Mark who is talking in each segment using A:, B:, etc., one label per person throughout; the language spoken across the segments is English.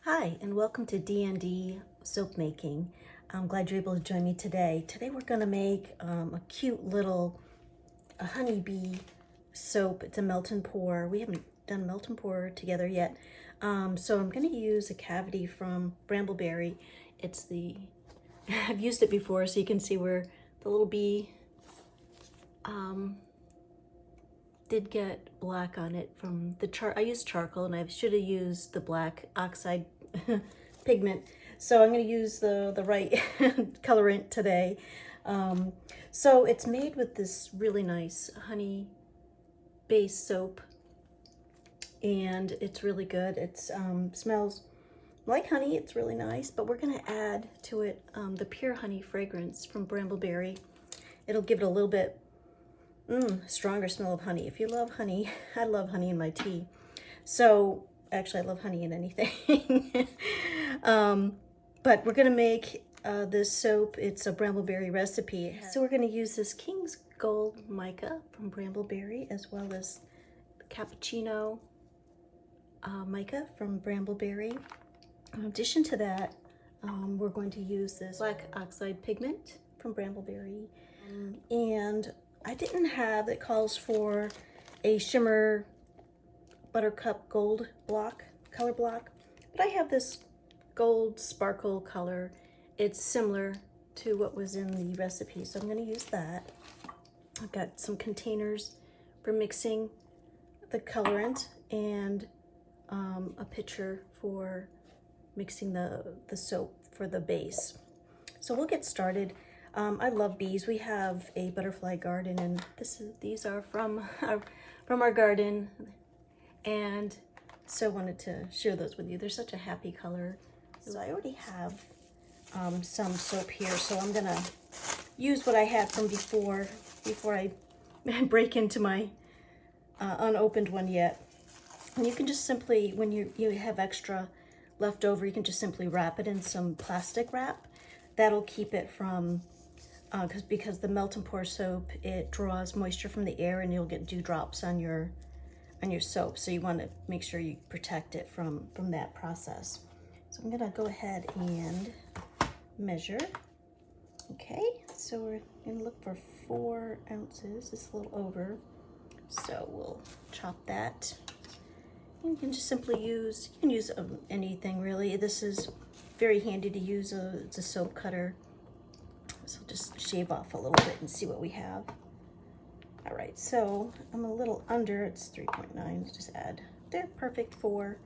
A: Hi, and welcome to D&D soap making. I'm glad you're able to join me today. Today we're going to make a cute little honeybee soap. It's a melt and pour. We haven't done melt and pour together yet. So I'm going to use a cavity from Brambleberry. It's the, I've used it before so you can see where the little bee did get black on it from the I used charcoal and I should have used the black oxide pigment. So I'm going to use the right colorant today. So it's made with this really nice honey based soap and it's really good. It's smells like honey. It's really nice, but we're going to add to it the pure honey fragrance from Brambleberry. It'll give it a little bit stronger smell of honey. If you love honey, I love honey in my tea. So actually I love honey in anything. But we're gonna make this soap. It's a Brambleberry recipe. So we're gonna use this King's Gold mica from Brambleberry as well as cappuccino mica from Brambleberry. In addition to that, we're going to use this black oxide pigment from Brambleberry. And I didn't have, it calls for a shimmer buttercup gold block, color block, but I have this gold sparkle color. It's similar to what was in the recipe, so I'm going to use that. I've got some containers for mixing the colorant and a pitcher for mixing the soap for the base. So we'll get started. I love bees. We have a butterfly garden, and these are from our garden, and so wanted to share those with you. They're such a happy color. So I already have some soap here, so I'm gonna use what I had from before I break into my unopened one yet. And you can just simply, when you have extra left over, you can just simply wrap it in some plastic wrap. That'll keep it from because the melt and pour soap, it draws moisture from the air and you'll get dewdrops on your soap. So you want to make sure you protect it from that process. So I'm gonna go ahead and measure. Okay, so we're gonna look for 4 ounces. It's a little over. So we'll chop that. And you can just simply use, you can use anything really. This is very handy to use. It's a soap cutter. So just shave off a little bit and see what we have. All right, so I'm a little under, it's 3.9, just add, they're perfect 4.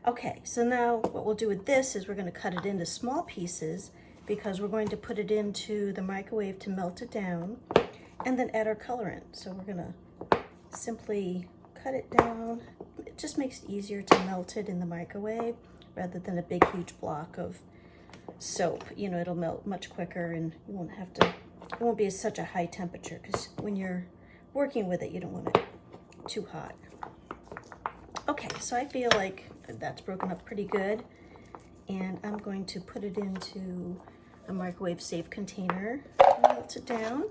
A: Okay, so now what we'll do with this is we're gonna cut it into small pieces because we're going to put it into the microwave to melt it down and then add our colorant. So we're gonna simply cut it down. It just makes it easier to melt it in the microwave rather than a big, huge block of soap. You know, it'll melt much quicker and you won't have to, it won't be at such a high temperature because when you're working with it, you don't want it too hot. Okay, so I feel like that's broken up pretty good. And I'm going to put it into a microwave safe container, melt it down,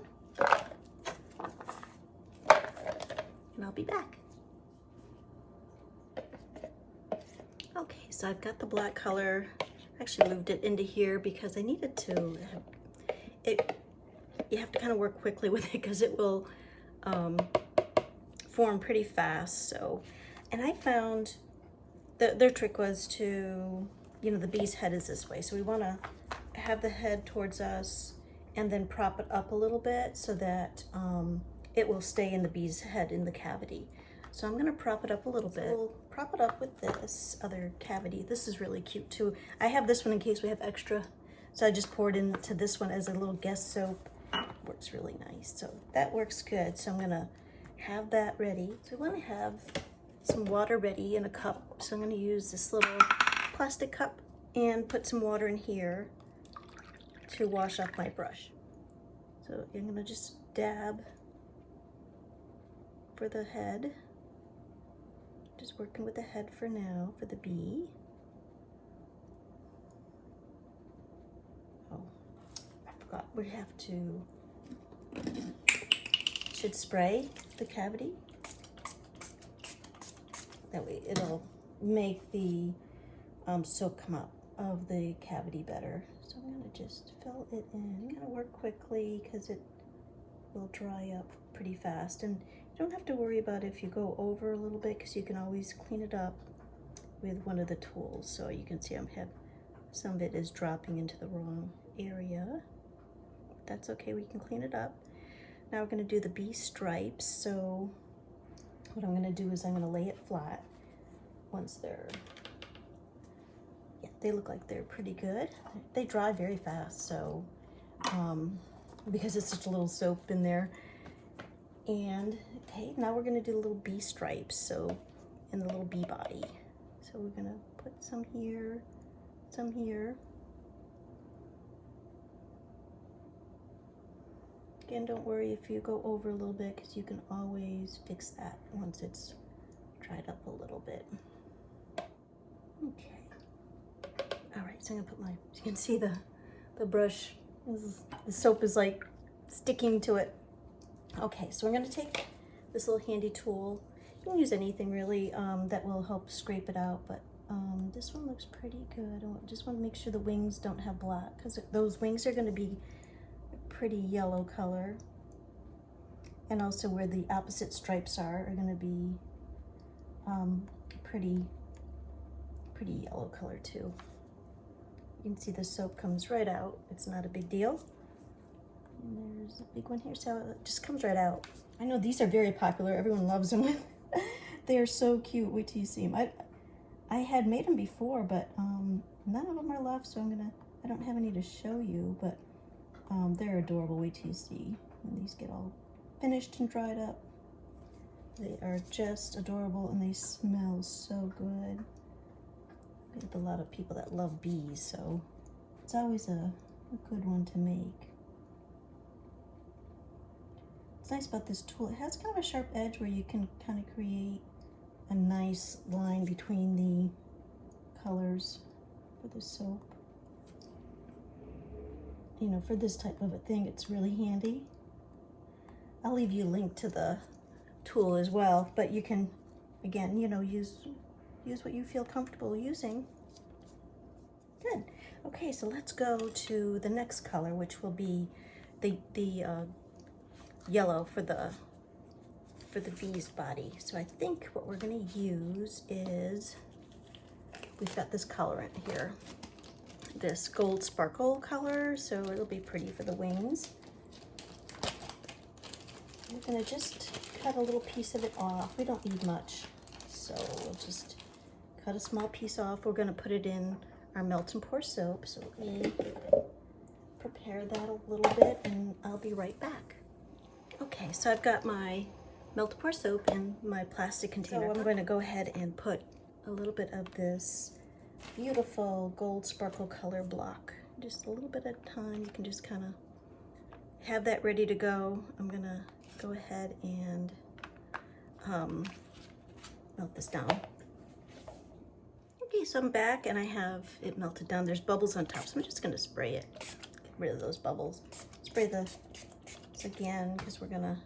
A: and I'll be back. Okay, so I've got the black color. I actually moved it into here because I needed to, you have to kind of work quickly with it because it will form pretty fast. So, and I found that their trick was to, you know, the bee's head is this way. So we want to have the head towards us and then prop it up a little bit so that it will stay in the bee's head in the cavity. So I'm going to prop it up a little bit. We'll prop it up with this other cavity. This is really cute too. I have this one in case we have extra. So I just poured into this one as a little guest soap. Works really nice. So that works good. So I'm going to have that ready. So we want to have some water ready in a cup. So I'm going to use this little plastic cup and put some water in here to wash off my brush. So I'm going to just dab for the head. Just working with the head for now, for the bee. Oh, I forgot, we have to, should spray the cavity. That way it'll make the soap come up of the cavity better. So I'm going to just fill it in. Kind of work quickly because it will dry up pretty fast. And you don't have to worry about if you go over a little bit because you can always clean it up with one of the tools. So you can see some of it is dropping into the wrong area. That's okay, we can clean it up. Now we're going to do the bee stripes. So what I'm going to do is I'm going to lay it flat once they're, yeah, they look like they're pretty good. They dry very fast, so because it's such a little soap in there. And okay, now we're going to do the little bee stripes, so in the little bee body. So we're going to put some here, some here. Again, don't worry if you go over a little bit because you can always fix that once it's dried up a little bit. Okay. All right, so I'm gonna put my, you can see the brush, the soap is like sticking to it. Okay, so we're gonna take this little handy tool. You can use anything really that will help scrape it out, but this one looks pretty good. I just want to make sure the wings don't have black because those wings are gonna be pretty yellow color, and also where the opposite stripes are going to be pretty yellow color too. You can see the soap comes right out. It's not a big deal. And there's a big one here, so it just comes right out. I know these are very popular. Everyone loves them. They are so cute. Wait till you see them. I had made them before, but none of them are left, so I don't have any to show you, but they're adorable. Wait till you see when these get all finished and dried up. They are just adorable and they smell so good. We have a lot of people that love bees, so it's always a good one to make. What's nice about this tool, it has kind of a sharp edge where you can kind of create a nice line between the colors for the soap. You know, for this type of a thing, it's really handy. I'll leave you a link to the tool as well, but you can, again, you know, use what you feel comfortable using. Good. Okay, so let's go to the next color, which will be the yellow for the bee's body. So I think what we're going to use is, we've got this colorant here. This gold sparkle color, so it'll be pretty for the wings. I'm gonna just cut a little piece of it off. We don't need much, so we'll just cut a small piece off. We're gonna put it in our melt and pour soap, so let me prepare that a little bit and I'll be right back. Okay, so I've got my melt and pour soap in my plastic container. So I'm going to go ahead and put a little bit of this beautiful gold sparkle color block, just a little bit at a time. You can just kind of have that ready to go. I'm gonna go ahead and melt this down. Okay, so I'm back and I have it melted down. There's bubbles on top, so I'm just gonna spray it, get rid of those bubbles. Spray this again because we're gonna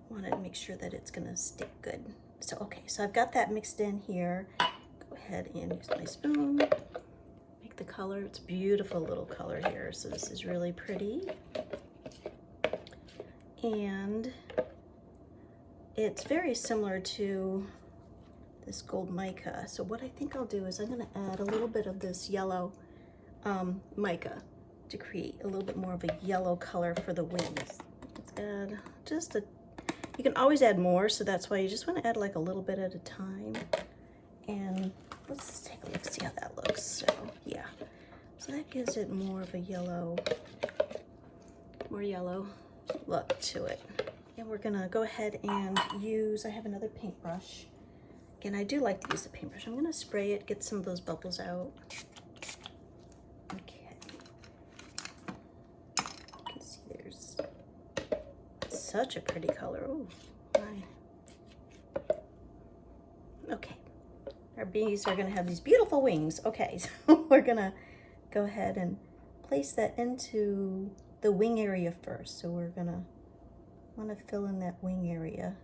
A: want to make sure that it's gonna stick good. So okay, so I've got that mixed in here. Go ahead and use my spoon, make the color. It's a beautiful little color here, so this is really pretty. And it's very similar to this gold mica. So what I think I'll do is I'm gonna add a little bit of this yellow mica to create a little bit more of a yellow color for the wings. Let's add just a, you can always add more, so that's why you just wanna add like a little bit at a time. And let's take a look, see how that looks. So yeah, so that gives it more of a yellow, more yellow look to it. And we're gonna go ahead and use, I have another paintbrush. Again, I do like to use the paintbrush. I'm gonna spray it, get some of those bubbles out. Okay. You can see there's such a pretty color. Oh, my. Okay. Our bees are gonna have these beautiful wings. Okay, so we're gonna go ahead and place that into the wing area first. So we're gonna wanna fill in that wing area.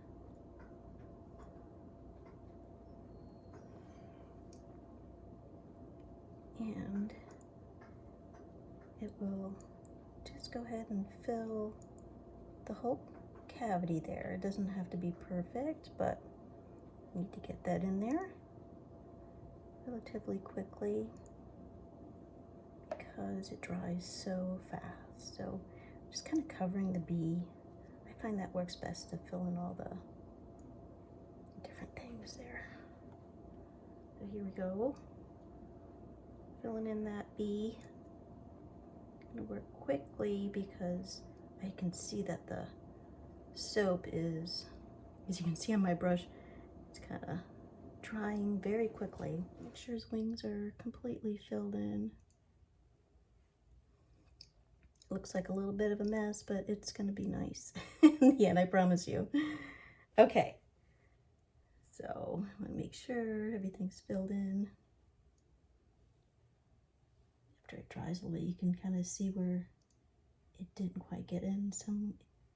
A: it will just go ahead and fill the whole cavity there. It doesn't have to be perfect, but you need to get that in there relatively quickly because it dries so fast. So just kind of covering the bee. I find that works best to fill in all the different things there. So here we go. Filling in that bee. I'm gonna work quickly because I can see that the soap is, as you can see on my brush, it's kind of drying very quickly. Make sure his wings are completely filled in. Looks like a little bit of a mess, but it's gonna be nice. Yeah, and I promise you. Okay, so I want to make sure everything's filled in. After it dries a little, you can kind of see where it didn't quite get in some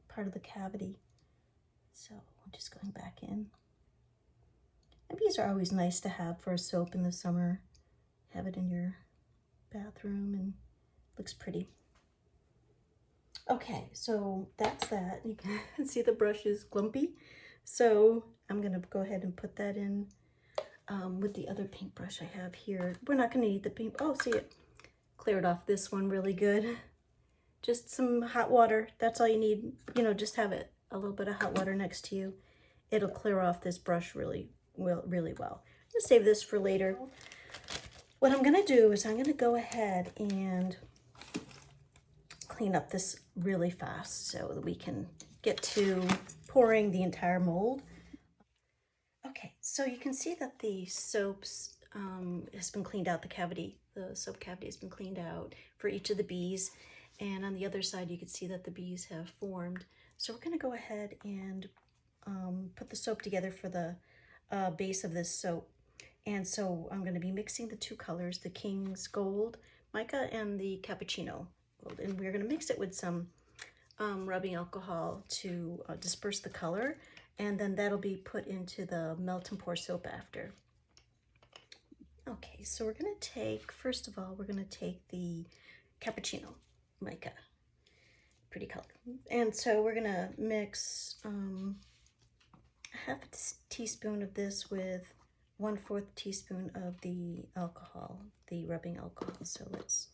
A: part of the cavity. So I'm just going back in. And these are always nice to have for a soap in the summer. Have it in your bathroom and looks pretty. Okay, so that's that. You can see the brush is glumpy. So I'm gonna go ahead and put that in with the other paintbrush I have here. We're not gonna need the paint. Oh, see, it cleared off this one really good. Just some hot water, that's all you need. You know, just have it, a little bit of hot water next to you. It'll clear off this brush really well. I'm gonna save this for later. What I'm gonna do is I'm gonna go ahead and clean up this really fast so that we can get to pouring the entire mold. Okay, so you can see that the soaps has been cleaned out, the soap cavity has been cleaned out for each of the bees. And on the other side, you can see that the bees have formed. So we're gonna go ahead and put the soap together for the base of this soap. And so I'm gonna be mixing the two colors, the King's Gold Mica and the Cappuccino Gold. And we're gonna mix it with some rubbing alcohol to disperse the color. And then that'll be put into the melt and pour soap after. Okay, so we're gonna take, first of all, we're gonna take the Cappuccino Mica, pretty color. And so we're gonna mix half a teaspoon of this with 1/4 teaspoon of the alcohol, the rubbing alcohol. So let's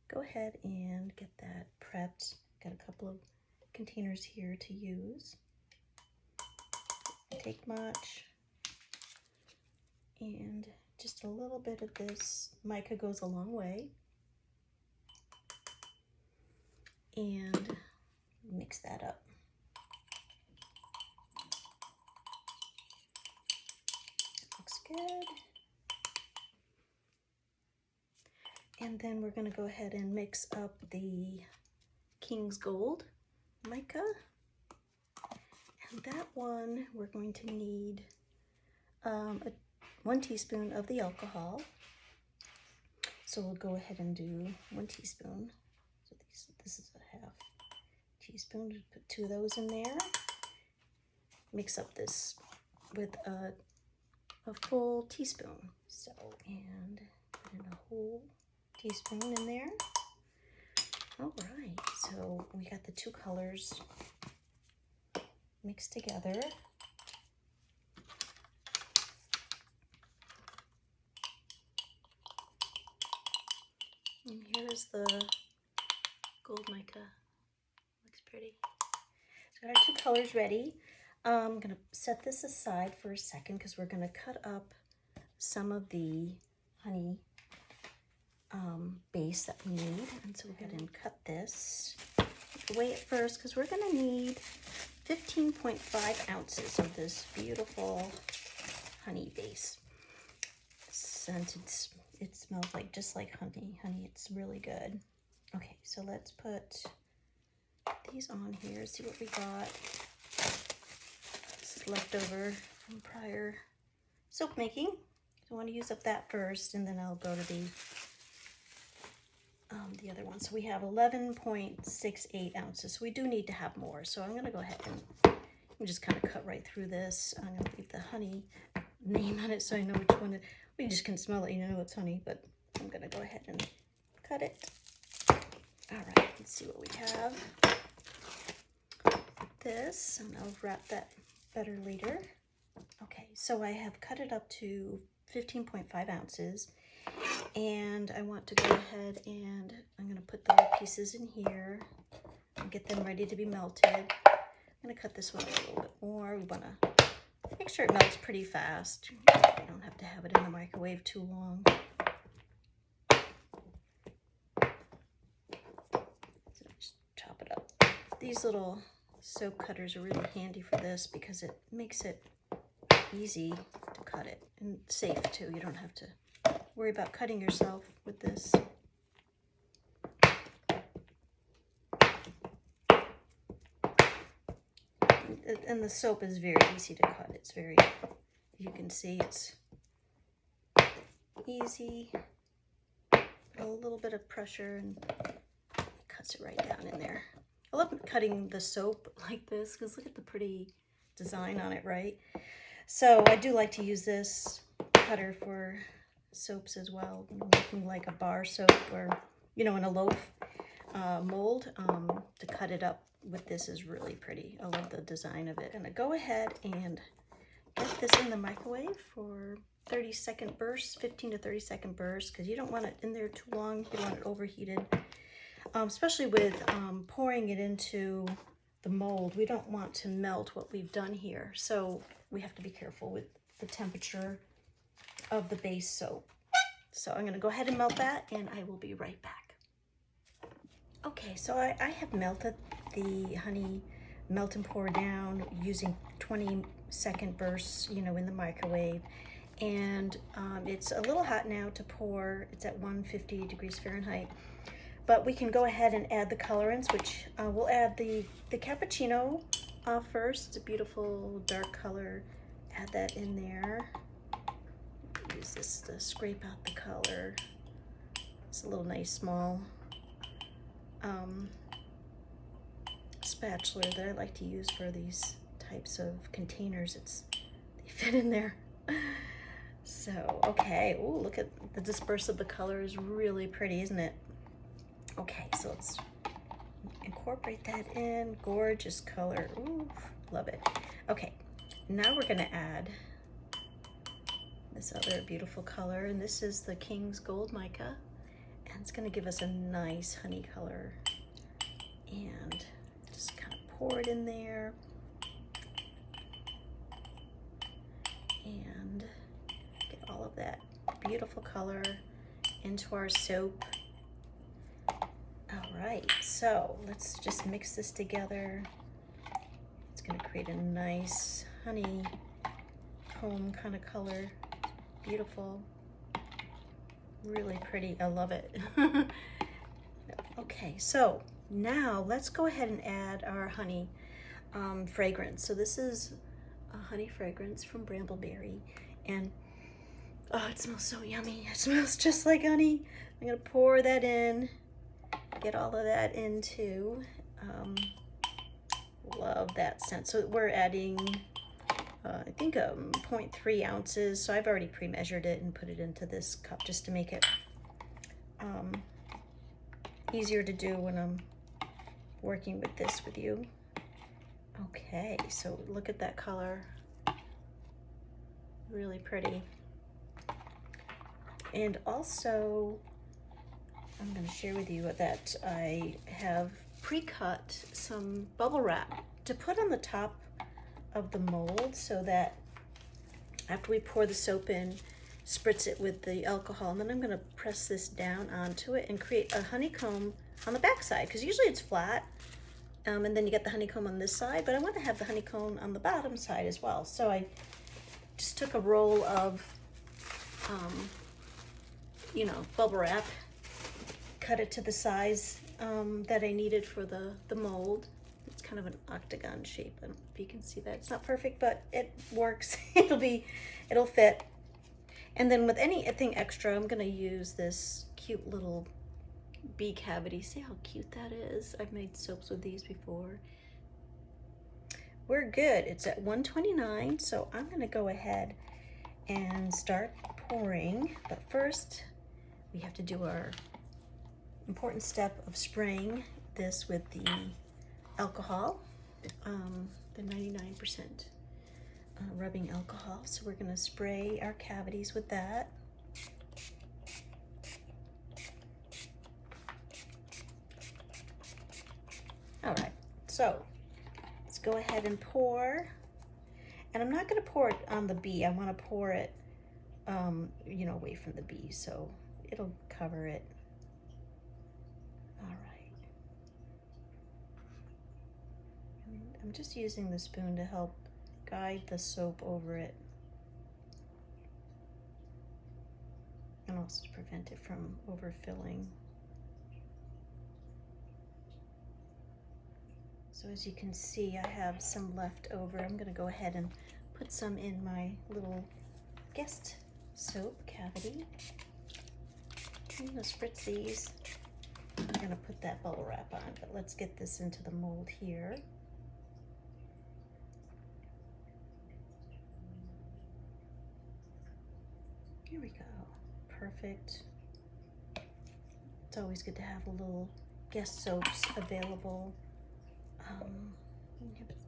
A: go ahead and get that prepped. Got a couple of containers here to use. Take much, and just a little bit of this mica goes a long way. And mix that up. Looks good. And then we're going to go ahead and mix up the King's Gold Mica. And that one, we're going to need 1 teaspoon of the alcohol. So we'll go ahead and do 1 teaspoon. So this is a half teaspoon. Put 2 of those in there. Mix up this with a full teaspoon. So, and put in a whole teaspoon in there. All right, so we got the 2 colors mixed together. And here's the gold mica. Looks pretty. So got our 2 colors ready. I'm gonna set this aside for a second because we're gonna cut up some of the honey base that we need. And so we'll go ahead and cut this. Weigh it first because we're gonna need 15.5 ounces of this beautiful honey base. Scent, it smells like just like honey. It's really good. Okay, so let's put these on here, see what we got. This is leftover from prior soap making. So I want to use up that first, and then I'll go to the other one. So we have 11.68 ounces. So we do need to have more. So I'm going to go ahead and just kind of cut right through this. I'm going to leave the honey name on it so I know which one. We just can smell it, you know it's honey, but I'm going to go ahead and cut it. All right, let's see what we have. This, and I'll wrap that better later. Okay, so I have cut it up to 15.5 ounces, and I want to go ahead and I'm going to put the pieces in here and get them ready to be melted. I'm going to cut this one a little bit more. We want to make sure it melts pretty fast. You don't have to have it in the microwave too long. So just chop it up. These little soap cutters are really handy for this because it makes it easy to cut it, and safe too. You don't have to worry about cutting yourself with this. And the soap is very easy to cut. It's very, you can see it's easy. A little bit of pressure and it cuts it right down in there. I love cutting the soap like this because look at the pretty design on it, right? So I do like to use this cutter for soaps as well, making like a bar soap or, you know, in a loaf mold. To cut it up with this is really pretty. I love the design of it. And I go ahead and get this in the microwave for 30-second bursts, 15 to 30-second bursts, because you don't want it in there too long. You don't want it overheated, especially with pouring it into the mold. We don't want to melt what we've done here, so we have to be careful with the temperature of the base soap. So I'm going to go ahead and melt that, and I will be right back. Okay, so I have melted the honey melt and pour down using 20-second bursts, you know, in the microwave. And it's a little hot now to pour. It's at 150 degrees Fahrenheit. But we can go ahead and add the colorants, which we'll add the cappuccino first. It's a beautiful dark color. Add that in there. Use this to scrape out the color. It's a little nice small spatula that I like to use for these types of containers. They fit in there. So, okay. Ooh, look at the disperse of the color is really pretty, isn't it? Okay, so let's incorporate that in. Gorgeous color. Ooh, love it. Okay, now we're gonna add this other beautiful color, and this is the King's Gold Mica, and it's gonna give us a nice honey color. And just kind of pour it in there. And get all of that beautiful color into our soap. All right, so let's just mix this together. It's going to create a nice honey comb kind of color. Beautiful, really pretty. I love it. Okay, so now let's go ahead and add our honey fragrance. So this is a honey fragrance from Bramble, and oh, it smells so yummy. It smells just like honey. I'm gonna pour that in, get all of that into. Love that scent. So we're adding I think 0.3 ounces. So I've already pre-measured it and put it into this cup just to make it easier to do when I'm working with this with you. Okay, so look at that color. Really pretty. And also, I'm going to share with you that I have pre-cut some bubble wrap to put on the top of the mold so that after we pour the soap in, spritz it with the alcohol, and then I'm going to press this down onto it and create a honeycomb on the back side, because usually it's flat, and then you get the honeycomb on this side, but I want to have the honeycomb on the bottom side as well. So I just took a roll of you know, bubble wrap, cut it to the size that I needed for the mold. It's kind of an octagon shape. I don't know if you can see that. It's not perfect, but it works. It'll fit. And then with anything extra, I'm gonna use this cute little bee cavity. See how cute that is? I've made soaps with these before. We're good. It's at 129, so I'm gonna go ahead and start pouring. But first, we have to do our important step of spraying this with the alcohol, the 99% rubbing alcohol. So we're going to spray our cavities with that. All right, so let's go ahead and pour. And I'm not going to pour it on the bee. I want to pour it, you know, away from the bee, so it'll cover it. All right. And I'm just using the spoon to help guide the soap over it, and also to prevent it from overfilling. So as you can see, I have some left over. I'm going to go ahead and put some in my little guest soap cavity. I'm going to spritz these. I'm going to put that bubble wrap on, but let's get this into the mold here. Here we go. Perfect. It's always good to have a little guest soaps available.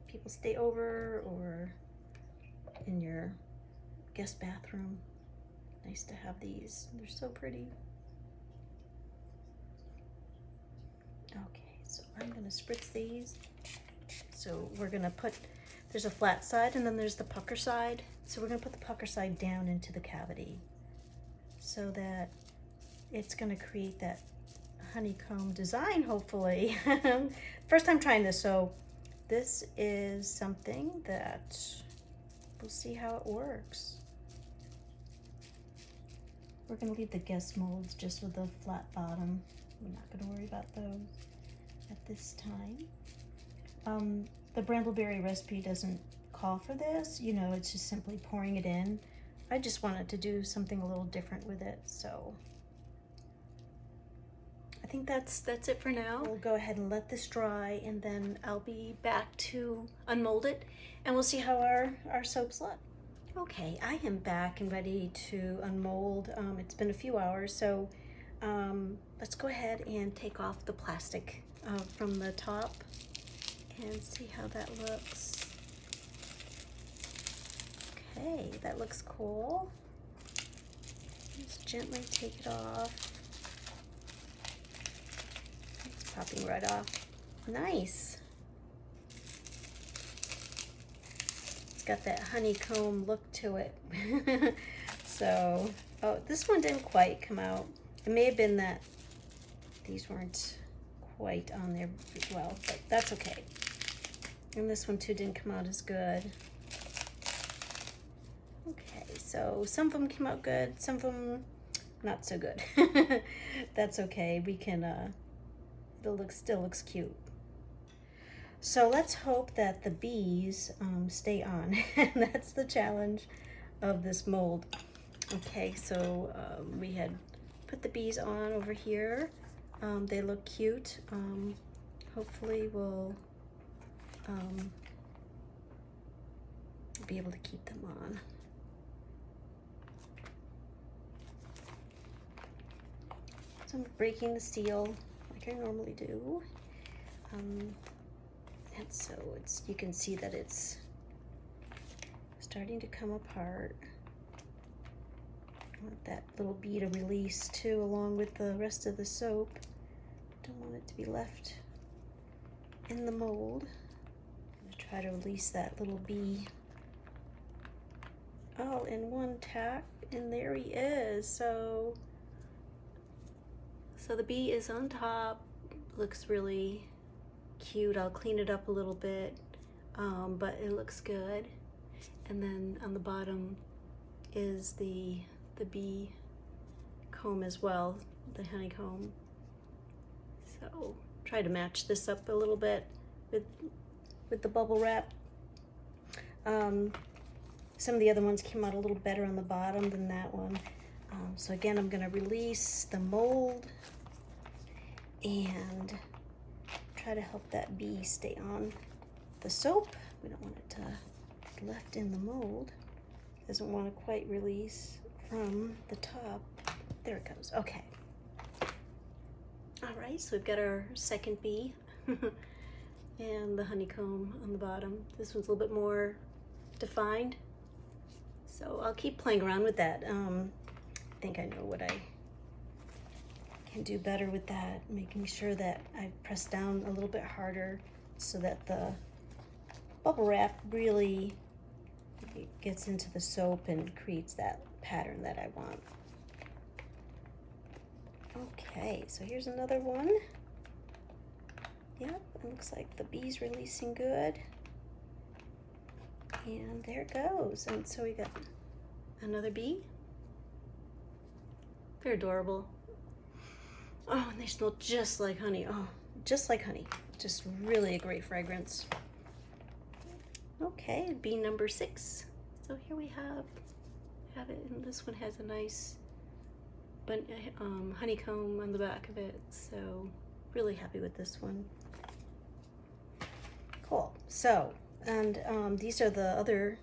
A: People stay over or in your guest bathroom. Nice to have these. They're so pretty. Okay, so I'm going to spritz these. So we're going to put, there's a flat side and then there's the pucker side. So we're going to put the pucker side down into the cavity so that it's going to create that honeycomb design, hopefully. First time trying this, so this is something that we'll see how it works. We're going to leave the guest molds just with a flat bottom. We're not going to worry about those at this time. The brambleberry recipe doesn't call for this, you know, it's just simply pouring it in. I just wanted to do something a little different with it, so I think that's it for now. We'll go ahead and let this dry, and then I'll be back to unmold it, and we'll see how our soaps look. Okay, I am back and ready to unmold. It's been a few hours, so let's go ahead and take off the plastic from the top and see how that looks. Okay, that looks cool. Just gently take it off. Popping right off. Nice. It's got that honeycomb look to it. So, oh, this one didn't quite come out. It may have been that these weren't quite on there as well, but that's okay. And this one too didn't come out as good. Okay, so some of them came out good, some of them not so good. That's okay. We can it still looks cute. So let's hope that the bees stay on. And that's the challenge of this mold. Okay, so we had put the bees on over here. They look cute. Hopefully we'll be able to keep them on. So I'm breaking the seal like I normally do. And so you can see that it's starting to come apart. I want that little bee to release too, along with the rest of the soap. Don't want it to be left in the mold. I'm gonna try to release that little bee all in one tap, and there he is. So the bee is on top. Looks really cute. I'll clean it up a little bit, but it looks good. And then on the bottom is the bee comb as well, the honeycomb. So try to match this up a little bit with the bubble wrap. Some of the other ones came out a little better on the bottom than that one. So again, I'm going to release the mold and try to help that bee stay on the soap. We don't want it to get left in the mold. Doesn't want to quite release from the top. There it goes. Okay. All right, so we've got our second bee and the honeycomb on the bottom. This one's a little bit more defined. So I'll keep playing around with that. I think I know what I can do better with that, making sure that I press down a little bit harder so that the bubble wrap really gets into the soap and creates that pattern that I want. Okay, so here's another one. Yep, it looks like the bee's releasing good. And there it goes. And so we got another bee. They're adorable. Oh, and they smell just like honey. Oh, just like honey. Just really a great fragrance. Okay, bee number 6. So here we have it, and this one has a nice honeycomb on the back of it. So really happy with this one. Cool. So, and these are the other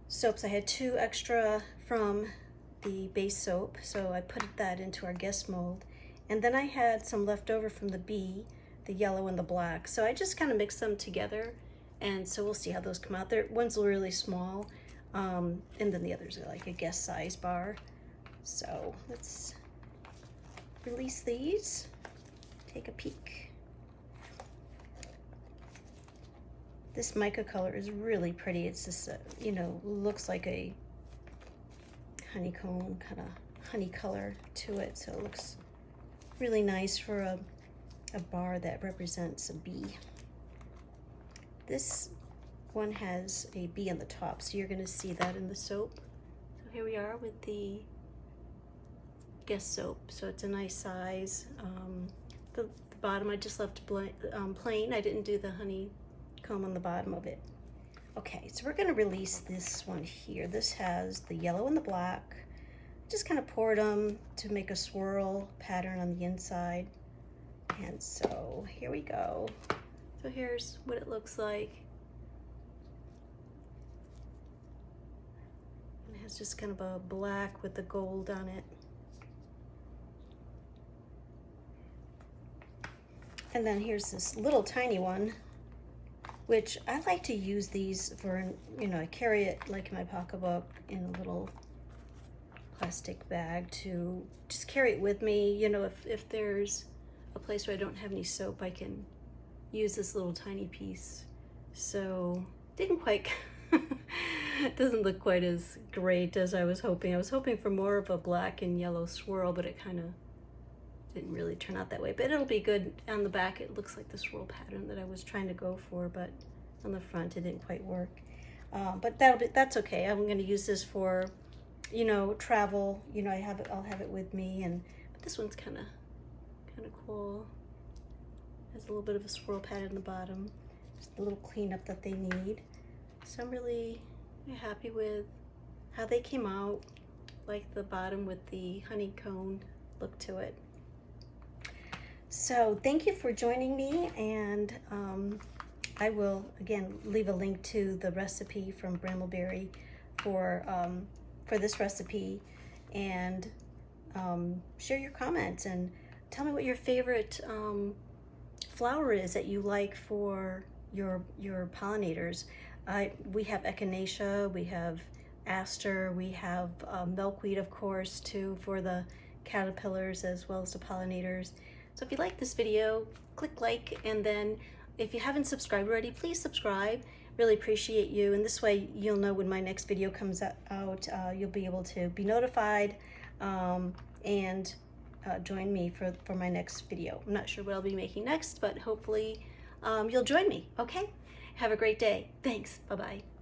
A: soaps. I had 2 extra from the base soap, so I put that into our guest mold. And then I had some left over from the bee, the yellow and the black. So I just kind of mixed them together, and so we'll see how those come out. One's really small, and then the others are like a guest size bar. So let's release these, take a peek. This mica color is really pretty. It's just, you know, looks like a honeycomb, kind of honey color to it. So it looks really nice for a bar that represents a bee. This one has a bee on the top, so you're gonna see that in the soap. So here we are with the guest soap. So it's a nice size. The bottom I just left plain. I didn't do the honeycomb on the bottom of it. Okay, so we're gonna release this one here. This has the yellow and the black. Just kind of poured them to make a swirl pattern on the inside. And so here we go. So here's what it looks like. It has just kind of a black with the gold on it. And then here's this little tiny one, which I like to use these for, you know, I carry it like in my pocketbook in a little plastic bag to just carry it with me. You know, if there's a place where I don't have any soap, I can use this little tiny piece. So didn't quite, doesn't look quite as great as I was hoping. I was hoping for more of a black and yellow swirl, but it kind of didn't really turn out that way. But it'll be good. On the back it looks like the swirl pattern that I was trying to go for, but on the front it didn't quite work. But that's okay. I'm going to use this for, you know, travel. You know, I'll have it with me. But this one's kind of cool. Has a little bit of a swirl pattern in the bottom. Just a little cleanup that they need. So I'm really happy with how they came out. Like the bottom with the honeycomb look to it. So thank you for joining me, and I will again leave a link to the recipe from Brambleberry for this recipe, and share your comments and tell me what your favorite flower is that you like for your pollinators. We have echinacea, we have aster, we have milkweed, of course, too, for the caterpillars as well as the pollinators. So if you like this video, click like, and then if you haven't subscribed already, please subscribe. Really appreciate you, and this way you'll know when my next video comes out. You'll be able to be notified and join me for my next video. I'm not sure what I'll be making next, but hopefully you'll join me, okay? Have a great day. Thanks. Bye-bye.